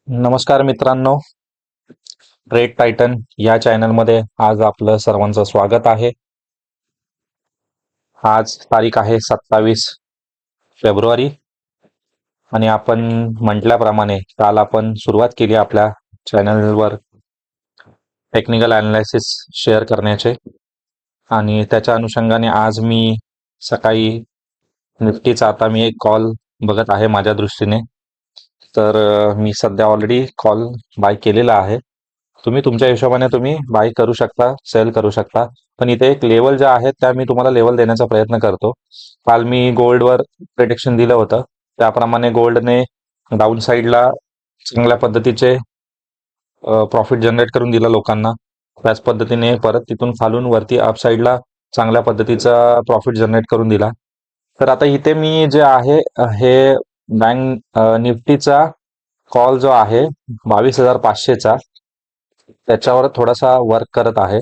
नमस्कार मित्रांनो, trade Titan या चॅनलमध्ये आज आपलं सर्वांचं स्वागत आहे. आज तारीख आहे 27 फेब्रुवारी आणि आपण म्हटल्याप्रमाणे काल आपण सुरुवात केली आपल्या चॅनलवर टेक्निकल अनालिसिस शेअर करण्याचे आणि त्याच्या अनुषंगाने आज मी सकाळी निफ्टीचा आता मी एक कॉल बघत आहे माझ्या दृष्टीने. तर मी सध्या ऑलरेडी कॉल बाय केलेला आहे. तुम्ही तुमच्या हिशोबाने तुम्ही बाय करू शकता, सेल करू शकता. पण इथे एक लेवल ज्या आहेत त्या मी तुम्हाला लेवल देण्याचा प्रयत्न करतो. काल मी गोल्डवर प्रेडिक्शन दिलं होतं, त्याप्रमाणे गोल्डने डाऊन साईडला चांगल्या पद्धतीचे प्रॉफिट जनरेट करून दिला लोकांना. त्याच पद्धतीने परत तिथून खालून वरती अप साईडला चांगल्या पद्धतीचा प्रॉफिट जनरेट करून दिला. तर आता इथे मी जे आहे हे बँक निफ्टीचा कॉल जो आहे 22,500चा त्याच्यावर थोडासा वर्क करत आहे.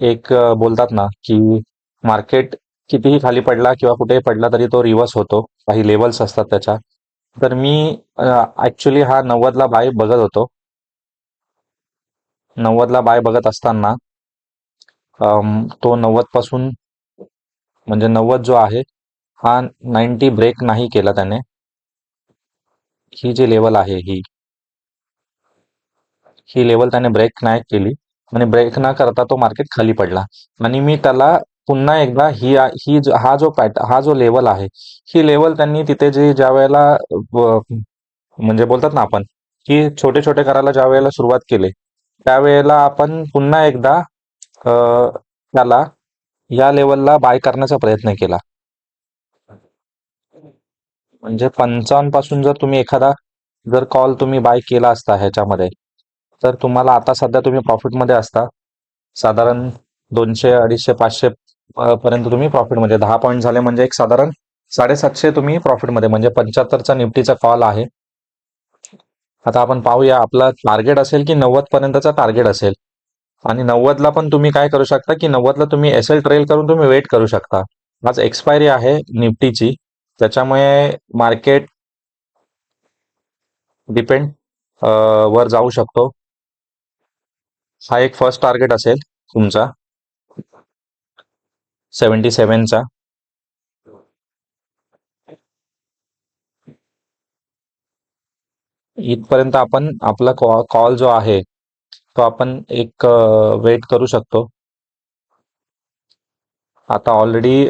एक बोलतात ना की मार्केट कितीही खाली पडला किंवा कुठेही पडला तरी तो रिव्हर्स होतो, काही लेवल्स असतात त्याच्या. तर मी ऍक्च्युली हा 90ला बाय बघत होतो. 90ला बाय बघत असताना तो 90 पासून म्हणजे 90 जो आहे हा 90 ब्रेक नाही केला त्याने. ही जी लेवल आहे ही लेवल त्याने ब्रेक नाही केली आणि ब्रेक न करता तो मार्केट खाली पडला आणि मी त्याला पुन्हा एकदा हा जो लेवल आहे ही लेवल त्यांनी तिथे जे ज्या वेळेला म्हणजे बोलतात ना आपण की छोटे छोटे करायला ज्या वेळेला सुरुवात केली त्यावेळेला आपण पुन्हा एकदा त्याला या लेवलला बाय करण्याचा प्रयत्न केला. म्हणजे 55 पासून जर तुम्ही एखादा जर कॉल तुम्ही बाय केला असता ह्याच्यामध्ये तर तुम्हाला आता सध्या तुम्ही प्रॉफिटमध्ये असता. साधारण 200, 250, 500 पर्यंत तुम्ही प्रॉफिटमध्ये 10 पॉईंट झाले म्हणजे एक साधारण 750 तुम्ही प्रॉफिटमध्ये म्हणजे 75चा निफ्टीचा कॉल आहे. आता आपण पाहूया आपला टार्गेट असेल की 90 पर्यंतचा टार्गेट असेल आणि 90ला पण तुम्ही काय करू शकता की 90ला तुम्ही एसएल ट्रेल करून तुम्ही वेट करू शकता. आज एक्सपायरी आहे निफ्टीची, त्याच्यामुळे मार्केट डिपेंड वर जाऊ शकतो. हा एक फर्स्ट टार्गेट असेल तुमचा 77चा. इथपर्यंत आपण आपला कॉल जो आहे तो आपण एक वेट करू शकतो. आता ऑलरेडी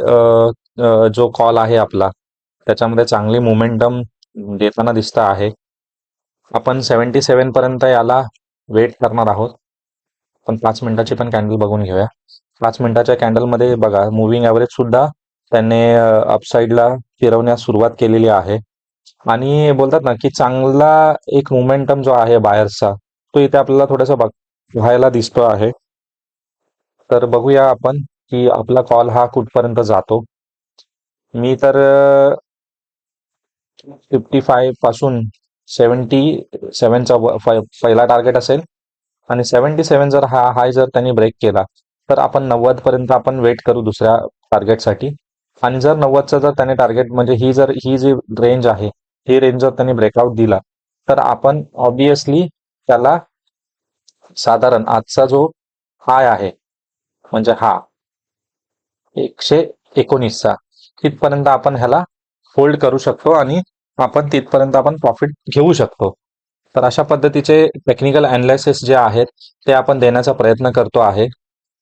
जो कॉल आहे आपला त्याच्यामध्ये चांगली मोमेंटम देताना दिसत आहे. आपण 77 पर्यंत याला वेट करणार आहोत. पण 5 मिनिटाची पण कॅन्डल बघून घेऊया. 5 मिनिटाच्या कॅन्डलमध्ये बघा मुव्हिंग ॲव्हरेज सुद्धा त्याने अपसाईडला फिरवण्यास सुरुवात केलेली आहे आणि बोलतात ना की चांगला एक मोमेंटम जो आहे बायर्सचा तो इथे आपल्याला थोडासा व्हायला दिसतो आहे. तर बघूया आपण की आपला कॉल हा कुठपर्यंत जातो. मी तर 55 पासून 77चा पहिला टार्गेट असेल आणि 77 जर हा हाय जर त्यांनी ब्रेक केला तर आपण 90 पर्यंत आपण वेट करू दुसऱ्या टार्गेटसाठी. आणि जर 90चा जर त्याने टार्गेट म्हणजे ही जी रेंज आहे ही रेंज जर त्यांनी ब्रेकआउट दिला तर आपण ऑब्विसली त्याला साधारण आजचा जो हाय आहे म्हणजे हा 119चा तिथपर्यंत आपण ह्याला होल्ड करू शकतो आणि आपण तिथपर्यंत आपण प्रॉफिट घेऊ शकतो. तर अशा पद्धतीचे टेक्निकल अनालिसिस जे आहेत ते आपण देण्याचा प्रयत्न करतो आहे.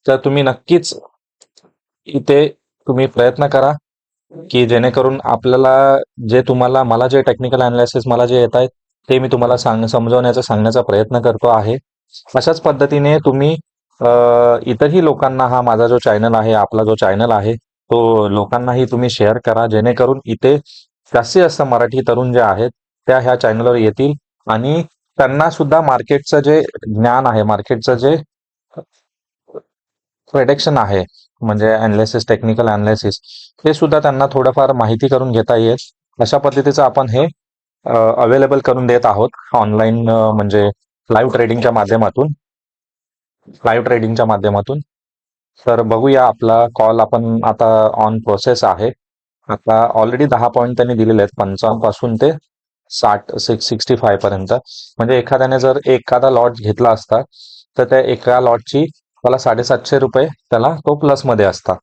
तर तुम्ही नक्कीच इथे तुम्ही प्रयत्न करा की जेणेकरून आपल्याला जे तुम्हाला मला जे टेक्निकल अनालिसिस मला जे येत आहेत ते मी तुम्हाला सांगण्याचा प्रयत्न करतो आहे. अशाच पद्धतीने तुम्ही इतरही लोकांना हा माझा जो चॅनल आहे आपला जो चॅनल आहे तो लोकांनाही तुम्ही शेअर करा जेणेकरून इथे जास्तीत जास्त मराठी तरुण जे आहेत त्या ह्या चॅनलवर येतील आणि त्यांना सुद्धा मार्केटचं जे ज्ञान आहे मार्केटचं जे प्रेडिक्शन आहे म्हणजे अनालिसिस टेक्निकल अनालिसिस हे सुद्धा त्यांना थोडंफार माहिती करून घेता येईल. अशा पद्धतीचं आपण हे अवेलेबल करून देत आहोत ऑनलाईन म्हणजे लाईव्ह ट्रेडिंगच्या माध्यमातून. तर बघूया आपला कॉल आपण आता ऑन प्रोसेस आहे. आता ऑलरेडी 10 पॉईंट त्यांनी दिलेले आहेत 55 पासून ते 65 पर्यंत. म्हणजे एखाद्याने जर एखादा लॉट घेतला असता तर त्या एका लॉटची त्याला 750 रुपये त्याला तो प्लस मध्ये असता.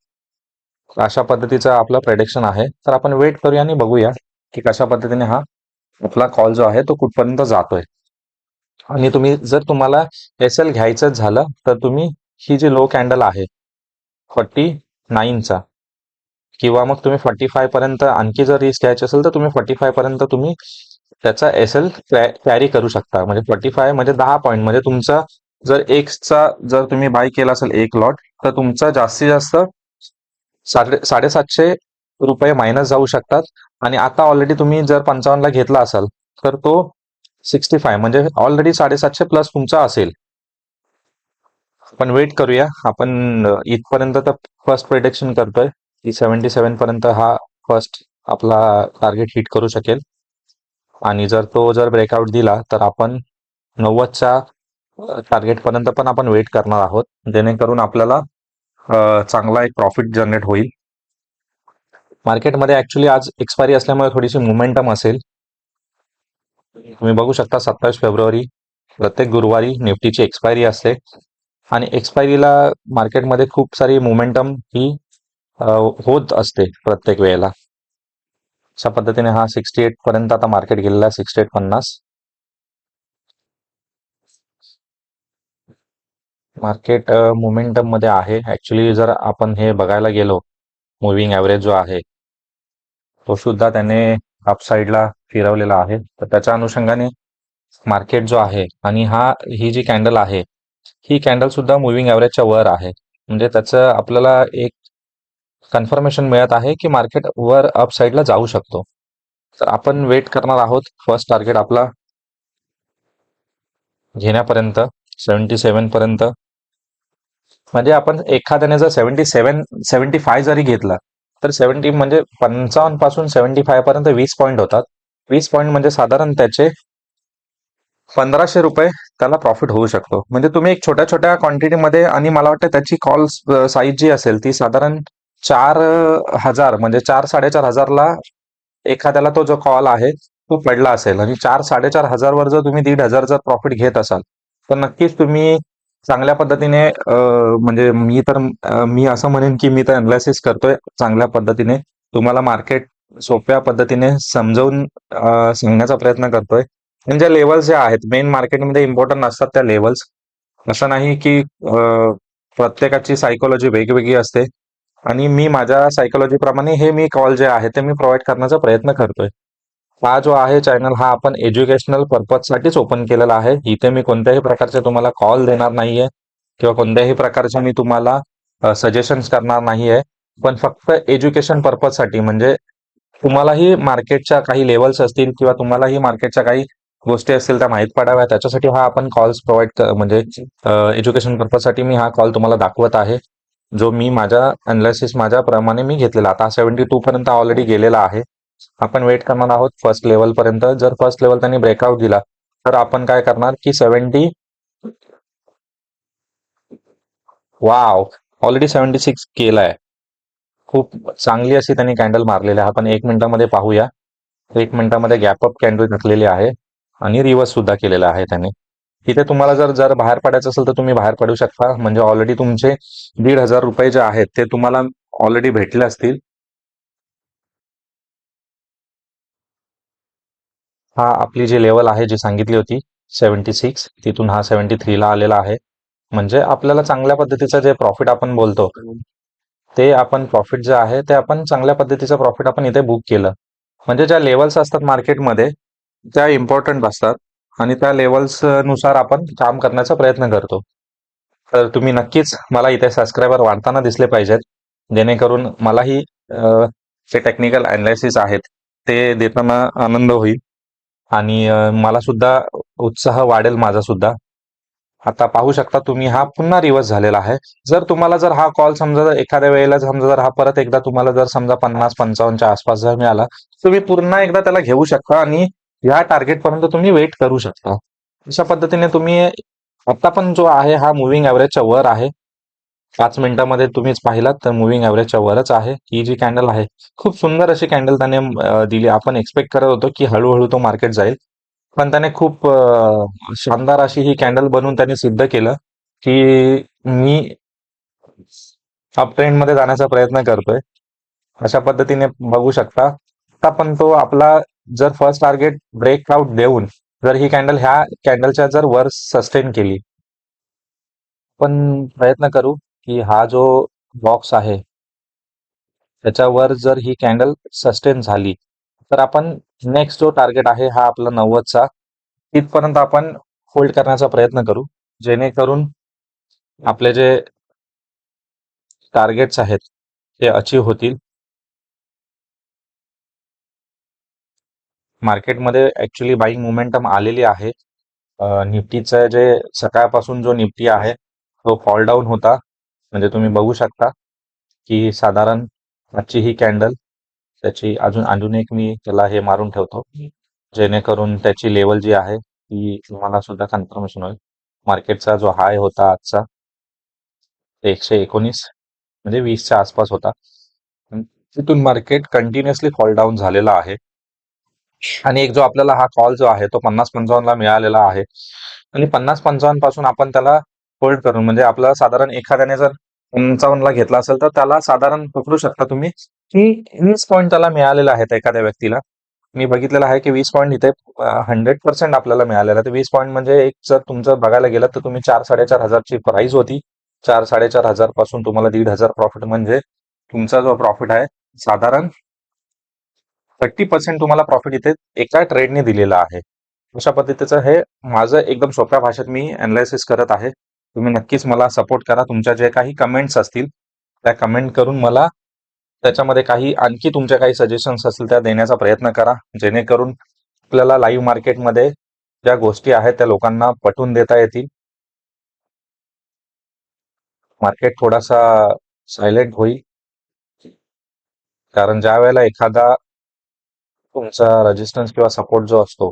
अशा पद्धतीचं आपलं प्रेडिक्शन आहे. तर आपण वेट करूया आणि बघूया की कशा पद्धतीने हा आपला कॉल जो आहे तो कुठपर्यंत जातोय. आणि तुम्हाला एस एल घ्यायचंच झालं तर तुम्ही ही जी लो कॅन्डल आहे 49चा, किंवा मग तुम्ही 45 पर्यंत आणखी जर रिस्क घ्यायची असेल तर तुम्ही 45 पर्यंत तुम्ही त्याचा एस एल कॅरी करू शकता. म्हणजे 45 म्हणजे 10 पॉईंट, म्हणजे तुमचा जर एक्सचा जर तुम्ही बाय केला असेल एक लॉट तर तुमचा जास्तीत जास्त 750 रुपये मायनस जाऊ शकतात. आणि आता ऑलरेडी तुम्ही जर 55ला घेतला असाल तर तो 65 म्हणजे ऑलरेडी 750 प्लस तुमचा असेल. आपण वेट करूया. आपण इथपर्यंत तर फर्स्ट प्रिडिक्शन करतोय की 77 पर्यंत हा फर्स्ट आपला टार्गेट हिट करू शकेल. आणि जर ब्रेकआउट दिला तर आपण 90च्या टार्गेट पर्यंत पण आपण वेट करणार आहोत, जेणेकरून आपल्याला चांगला एक प्रॉफिट जनरेट होईल. मार्केटमध्ये ऍक्च्युली आज एक्सपायरी असल्यामुळे थोडीशी मोमेंटम असेल. तुम्ही बघू शकता 27 फेब्रुवारी प्रत्येक गुरुवारी निफ्टीची एक्सपायरी असते. आणि एक्सपायरीला मार्केटमध्ये खूप सारी मोमेंटम ही होत असते प्रत्येक वेळेला. अशा पद्धतीने हा 68 पर्यंत आता मार्केट गेलेला आहे, 68.50. मार्केट मोमेंटम मध्ये आहे. ऍक्च्युली जर आपण हे बघायला गेलो, मुव्हिंग ऍव्हरेज जो आहे तो सुद्धा त्याने अपसाईडला फिरवलेला आहे. तर त्याच्या अनुषंगाने मार्केट जो आहे आणि ही जी कॅन्डल आहे ही कॅन्डल सुद्धा मुव्हिंग ऍव्हरेजच्या वर आहे. म्हणजे त्याचं आपल्याला एक कन्फर्मेशन मिळत आहे की मार्केट वर अपसाईडला जाऊ शकतो. तर आपण वेट करणार आहोत फर्स्ट टार्गेट आपला घेण्यापर्यंत 77 पर्यंत. म्हणजे आपण एखाद्याने जर 75 जरी घेतला तर 70 म्हणजे 55 पासून 75 पर्यंत 20 पॉईंट होतात. 20 पॉईंट म्हणजे साधारण त्याचे 1500 रुपये त्याला प्रॉफिट होऊ शकतो. म्हणजे तुम्ही एक छोट्या छोट्या क्वांटिटीमध्ये, आणि मला वाटतं त्याची कॉल साईज जी असेल ती साधारण 4000 म्हणजे 4-4.5 हजारला एखाद्याला तो जो कॉल आहे तो पडला असेल. आणि 4-4.5 हजार वर जर तुम्ही 1,500 जर प्रॉफिट घेत असाल तर नक्कीच तुम्ही चांगल्या पद्धतीने म्हणजे मी असं म्हणेन की मी तर अनालिसिस करतोय चांगल्या पद्धतीने. तुम्हाला मार्केट सोप्या पद्धतीने समजावून सांगण्याचा प्रयत्न करतोय. आणि ज्या लेवल्स ज्या आहेत मेन मार्केटमध्ये इम्पॉर्टंट असतात त्या लेवल्स. असं नाही की प्रत्येकाची सायकोलॉजी वेगवेगळी असते. आणि मी माझ्या सायकोलॉजी प्रमाणे हे मी कॉल जे आहे ते मी प्रोव्हाइड करण्याचा प्रयत्न करतोय. हा जो आहे चॅनल हा आपण एज्युकेशनल पर्पज साठीच ओपन केलेला आहे. इथे मी कोणत्याही प्रकारचे तुम्हाला कॉल देणार नाहीये किंवा कोणत्याही प्रकारचे मी तुम्हाला सजेशन्स करणार नाहीये. पण फक्त एज्युकेशन पर्पज साठी, म्हणजे तुम्हालाही मार्केटच्या काही लेवल्स असतील किंवा तुम्हालाही मार्केटच्या काही गोष्टी असतील त्या माहीत पडाव्या, त्याच्यासाठी हा आपण कॉल्स प्रोव्हाइड म्हणजे एज्युकेशन पर्पज साठी मी हा कॉल तुम्हाला दाखवत आहे, जो मी माझ्या अनालिसिस माझ्या प्रमाणे मी घेतलेला. आता 72 पर्यंत ऑलरेडी गेलेला आहे. आपण वेट करणार आहोत फर्स्ट लेवल पर्यंत. जर फर्स्ट लेवल त्यांनी ब्रेकआउट दिला तर आपण काय करणार की 70, वाव, ऑलरेडी 76 केलाय. खूप चांगली अशी त्यांनी कॅन्डल मारलेली आहे. आपण 1 मिनिटामध्ये पाहूया. 1 मिनिटामध्ये गॅप अप कॅन्डल टाकलेली आहे आणि रिव्हर्स सुद्धा केलेला आहे त्याने. तिथे तुम्हाला जर जर बाहेर पडायचं असेल तर तुम्ही बाहेर पडू शकता. म्हणजे ऑलरेडी तुमचे 1,500 रुपये जे आहेत ते तुम्हाला ऑलरेडी भेटले असतील. हा आपली जी लेवल आहे जी सांगितली होती 76, तिथून हा 73ला आलेला आहे. म्हणजे आपल्याला चांगल्या पद्धतीचं जे प्रॉफिट आपण बोलतो ते आपण प्रॉफिट जे आहे ते आपण चांगल्या पद्धतीचं प्रॉफिट आपण इथे बुक केलं. म्हणजे ज्या लेवल्स असतात मार्केटमध्ये त्या इम्पॉर्टंट असतात आणि त्या लेवल्स नुसार आपण काम करण्याचा प्रयत्न करतो. तर तुम्ही नक्कीच मला इथे सबस्क्रायबर वाढताना दिसले पाहिजेत, जेणेकरून मलाही जे टेक्निकल अनालिसिस आहेत ते देताना आनंद होईल. आणि मला सुद्धा उत्साह वाढेल माझा सुद्धा. आता पाहू शकता तुम्ही हा पुन्हा रिव्हर्स झालेला आहे. जर हा कॉल समजा एखाद्या वेळेला समजा जर हा परत एकदा तुम्हाला जर समजा 50-55च्या आसपास जर मिळाला, तुम्ही पुन्हा एकदा त्याला घेऊ शकता आणि या टार्गेट पर्यंत तुम्ही वेट करू शकता. अशा पद्धतीने तुम्ही आता पण जो आहे हा मुव्हिंग ऍव्हरेजच्या वर आहे. 5 मिनिटामध्ये तुम्हीच पाहिलात तर मुव्हिंग ॲव्हरेजच्या वरच आहे. ही जी कॅन्डल आहे, खूप सुंदर अशी कॅन्डल त्याने दिली. आपण एक्स्पेक्ट करत होतो की हळू-हळू तो मार्केट जाईल. पण त्याने खूप शानदार अशी ही कॅन्डल बनवून त्याने सिद्ध केलं, की मी अप ट्रेंडमध्ये जाण्याचा प्रयत्न करतोय. अशा पद्धतीने बघू शकता. आता पण तो आपला जर फर्स्ट टार्गेट ब्रेकआउट देऊन जर ही कॅन्डल ह्या कॅन्डलच्या जर वर सस्टेन केली, आपण प्रयत्न करू की हा जो बॉक्स आहे त्याच्यावर जर ही कॅन्डल सस्टेन झाली, तर आपण नेक्स्ट जो टार्गेट आहे हा आपला 90चा तिथपर्यंत आपण होल्ड करण्याचा प्रयत्न करू. जेणेकरून आपले जे टार्गेट्स आहेत ते अचीव्ह होतील. मार्केटमध्ये ऍक्च्युली बाईंग मोमेंटम आलेली आहे. निफ्टीचं जे सकाळपासून जो निफ्टी आहे तो फॉल डाऊन होता. म्हणजे तुम्ही बघू शकता की साधारण आजची ही कॅन्डल त्याची अजून अजून एक मी त्याला हे मारून ठेवतो, जेणेकरून त्याची लेवल जी आहे ती तुम्हाला सुद्धा कन्फर्मेशन होईल. मार्केटचा जो हाय होता आजचा 119 म्हणजे 20च्या आसपास होता. तिथून मार्केट कंटिन्युअसली फॉल डाऊन झालेला आहे. आणि एक जो आपल्याला हा कॉल जो आहे तो 50-55 ला मिळालेला आहे आणि 50-55 पासून आपण त्याला होल्ड करून म्हणजे आपल्याला साधारण एखाद्याने जर 55 ला घेतला असेल तर त्याला साधारण पकडू शकता तुम्ही की 20 पॉईंट त्याला मिळालेले आहेत एखाद्या व्यक्तीला. मी बघितलेलं आहे की 20 पॉईंट इथे 100% आपल्याला मिळालेलं आहे. 20 पॉईंट म्हणजे एक जर तुमचं बघायला गेलं तर तुम्ही 4-4.5 हजारची प्राइस होती. 4-4.5 हजार पासून तुम्हाला 1,500 प्रॉफिट म्हणजे तुमचा जो प्रॉफिट आहे साधारण 30% तुम्हाला प्रॉफिट इथे एका ट्रेडने दिलेलं आहे. अशा पद्धतीचं हे माझं एकदम सोप्या भाषेत मी अनालिसिस करत आहे. तुम्ही नक्कीच मला सपोर्ट करा. तुमच्या जे काही कमेंट्स असतील त्या कमेंट करून मला त्याच्यामध्ये काही आणखी तुमच्या काही सजेशन्स असतील त्या देण्याचा प्रयत्न करा. जेणेकरून आपल्याला लाईव्ह मार्केटमध्ये ज्या गोष्टी आहेत त्या लोकांना पटवून देता येतील. मार्केट थोडासा सायलेंट होईल. कारण ज्या वेळेला एखादा तुमचा रेजिस्टन्स किंवा सपोर्ट जो असतो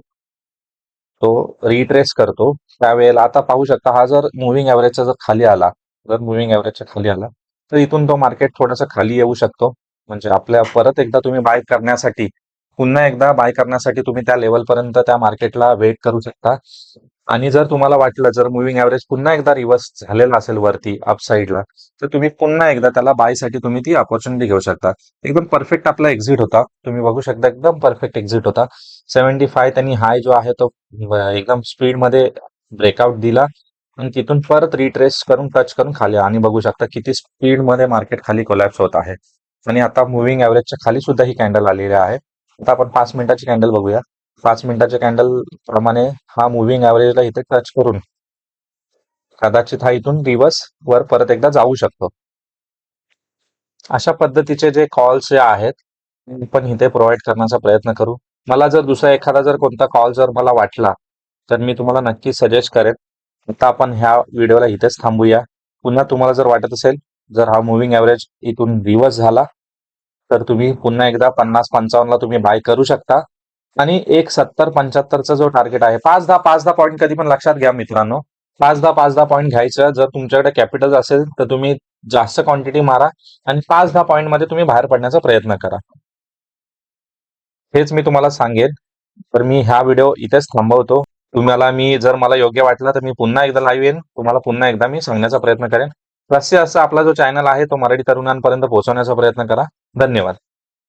तो रिट्रेस करतो त्यावेळेला आता पाहू शकता हा जर मुव्हिंग ॲव्हरेजचा जर खाली आला, जर मुव्हिंग ॲव्हरेजच्या खाली आला तर इथून तो मार्केट थोडासा खाली येऊ शकतो. म्हणजे आपल्या परत एकदा तुम्ही बाय करण्यासाठी पुन्हा एकदा बाय करण्यासाठी तुम्ही त्या लेवलपर्यंत त्या मार्केटला वेट करू शकता. आणि जर तुम्हाला वाटलं जर मुव्हिंग ॲव्हरेज पुन्हा एकदा रिव्हर्स झालेला असेल वरती अपसाईडला तर तुम्ही पुन्हा एकदा त्याला बायसाठी तुम्ही ती अपॉर्च्युनिटी घेऊ शकता. एकदम परफेक्ट आपला एक्झिट होता. तुम्ही बघू शकता एकदम परफेक्ट एक्झिट होता. 75 त्यांनी हाय जो आहे तो एकदम स्पीडमध्ये ब्रेकआउट दिला आणि तिथून परत रिट्रेस करून टच करून खाली आणि बघू शकता किती स्पीडमध्ये मार्केट खाली कोलॅप्स होत आहे. आणि आता मुव्हिंग ॲव्हरेजच्या खाली सुद्धा ही कॅन्डल आलेली आहे. आता आपण 5 मिनिटाची कॅन्डल बघूया. 5 मिनिटाच्या कॅन्डल प्रमाणे हा मुव्हिंग ॲव्हरेजला इथे टच करून कदाचित हा इथून रिव्हर्स वर परत एकदा जाऊ शकतो. अशा पद्धतीचे जे कॉल्स जे आहेत ते पण इथे प्रोव्हाइड करण्याचा प्रयत्न करू. मला जर दुसरा एखादा जर कोणता कॉल जर मला वाटला तर मी तुम्हाला नक्की सजेस्ट करेन. आता आपण ह्या व्हिडिओला इथेच थांबूया. पुन्हा तुम्हाला जर वाटत असेल जर हा मुव्हिंग ॲव्हरेज इथून रिव्हर्स झाला तर तुम्ही पुन्हा एकदा 50-55 ला तुम्ही बाय करू शकता. आणि एक 70-75चा जो टार्गेट आहे 5-10 पॉईंट कधी पण लक्षात घ्या मित्रांनो. 5-10 पॉईंट घ्यायचं. जर तुमच्याकडे कॅपिटल असेल तर तुम्ही जास्त क्वांटिटी मारा आणि 5-10 पॉईंट मध्ये तुम्ही बाहेर पडण्याचा प्रयत्न करा. हेच मी तुम्हाला सांगेन. तर मी हा व्हिडिओ इथेच थांबवतो. तुम्हाला मी जर मला योग्य वाटलं तर मी पुन्हा एकदा लाईव्ह येईन. तुम्हाला पुन्हा एकदा मी सांगण्याचा प्रयत्न करेन. जास्तीत जास्त आपला जो चॅनल आहे तो मराठी तरुणांपर्यंत पोहोचवण्याचा प्रयत्न करा. धन्यवाद.